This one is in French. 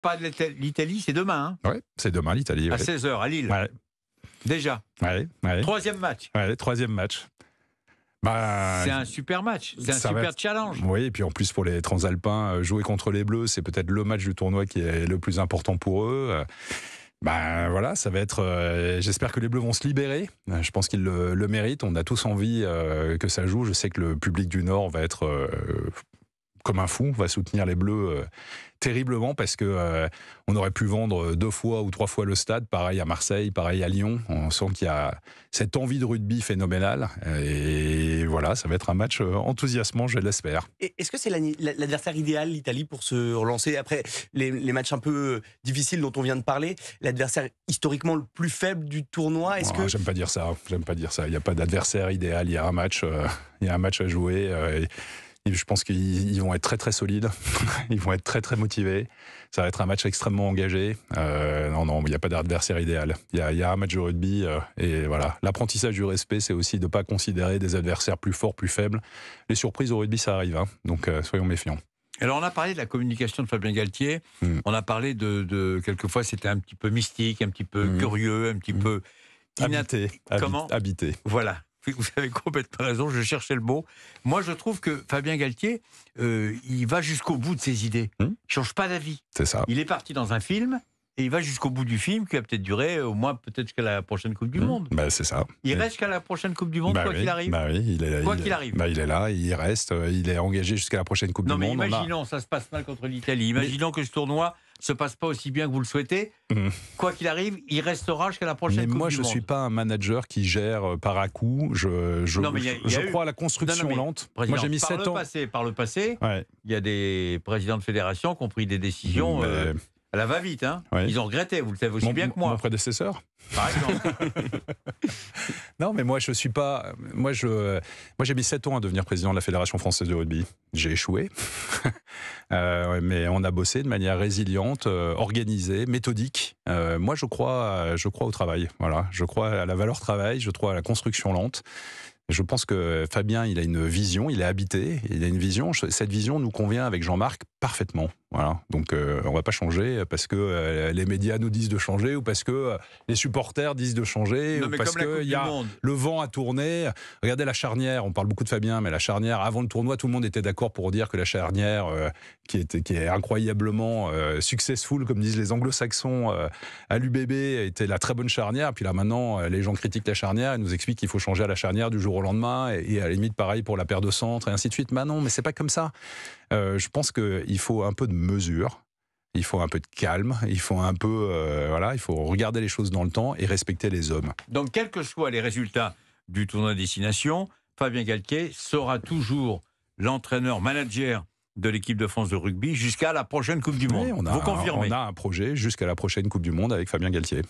pas de l'Italie, c'est demain. Ouais, c'est demain l'Italie. À Ouais. 16h, à Lille. Ouais. Déjà. Ouais. Troisième match. Ouais, troisième match. Bah, C'est un super match. C'est un ça super va être- challenge. Oui, et puis en plus pour les Transalpins, jouer contre les Bleus, c'est peut-être le match du tournoi qui est le plus important pour eux. Voilà, ça va être. J'espère que les Bleus vont se libérer. Je pense qu'ils le méritent. On a tous envie que ça joue. Je sais que le public du Nord va être comme un fou, va soutenir les Bleus terriblement parce que on aurait pu vendre 2 fois ou 3 fois le stade, pareil à Marseille, pareil à Lyon. On sent qu'il y a cette envie de rugby phénoménale et voilà, ça va être un match enthousiasmant, je l'espère. Et est-ce que c'est l'adversaire idéal, l'Italie, pour se relancer après les matchs un peu difficiles dont on vient de parler, l'adversaire historiquement le plus faible du tournoi? J'aime pas dire ça. Il n'y a pas d'adversaire idéal. Il y a un match à jouer. Et je pense qu'ils vont être très très solides, ils vont être très très motivés. Ça va être un match extrêmement engagé. Non, il n'y a pas d'adversaire idéal. Il y a un match de rugby et voilà. L'apprentissage du respect, c'est aussi de ne pas considérer des adversaires plus forts, plus faibles. Les surprises au rugby, ça arrive, donc soyons méfiants. Alors on a parlé de la communication de Fabien Galtier. On a parlé de quelquefois c'était un petit peu mystique, un petit peu curieux, un petit peu habité. Voilà. Vous avez complètement raison, je cherchais le mot. Moi, je trouve que Fabien Galtier, il va jusqu'au bout de ses idées. Il ne change pas d'avis. C'est ça. Il est parti dans un film et il va jusqu'au bout du film qui va peut-être durer au moins peut-être jusqu'à la prochaine Coupe du Monde. C'est ça. Il reste jusqu'à la prochaine Coupe du Monde, quoi qu'il arrive. Il est là. Quoi qu'il arrive. Il est là, il reste, il est engagé jusqu'à la prochaine Coupe du Monde. Non, mais imaginons, ça se passe mal contre l'Italie. Imaginons que ce tournoi se passe pas aussi bien que vous le souhaitez. Quoi qu'il arrive, il restera jusqu'à la prochaine Coupe du Monde. Mais moi, je suis pas un manager qui gère par à coup. Je crois à la construction lente. Moi, j'ai mis 7 ans. Par le passé, il y a des présidents de fédération qui ont pris des décisions à la va-vite. Ils ont regretté, vous le savez aussi bien que moi. Mon prédécesseur. Par exemple. Non, mais moi, je suis pas. Moi, j'ai mis 7 ans à devenir président de la Fédération française de rugby. J'ai échoué. Mais on a bossé de manière résiliente, organisée, méthodique. Moi, je crois au travail. Voilà. Je crois à la valeur travail, je crois à la construction lente. Je pense que Fabien, il a une vision, il est habité, il a une vision. Cette vision nous convient avec Jean-Marc parfaitement. Voilà. Donc, on va pas changer parce que les médias nous disent de changer ou parce que les supporters disent de changer ou parce que le vent a tourné. Regardez la charnière. On parle beaucoup de Fabien, mais la charnière avant le tournoi, tout le monde était d'accord pour dire que la charnière, qui est incroyablement successful, comme disent les Anglo-Saxons, à l'UBB, était la très bonne charnière. Puis là, maintenant, les gens critiquent la charnière et nous expliquent qu'il faut changer à la charnière du jour au lendemain et à la limite pareil pour la paire de centre et ainsi de suite. Non, mais c'est pas comme ça. Je pense qu'il faut un peu de mesure, il faut un peu de calme, il faut un peu, il faut regarder les choses dans le temps et respecter les hommes. Donc, quels que soient les résultats du tournoi Destination, Fabien Galtier sera toujours l'entraîneur-manager de l'équipe de France de rugby jusqu'à la prochaine Coupe du Monde. Oui, vous confirmez? On a un projet jusqu'à la prochaine Coupe du Monde avec Fabien Galtier.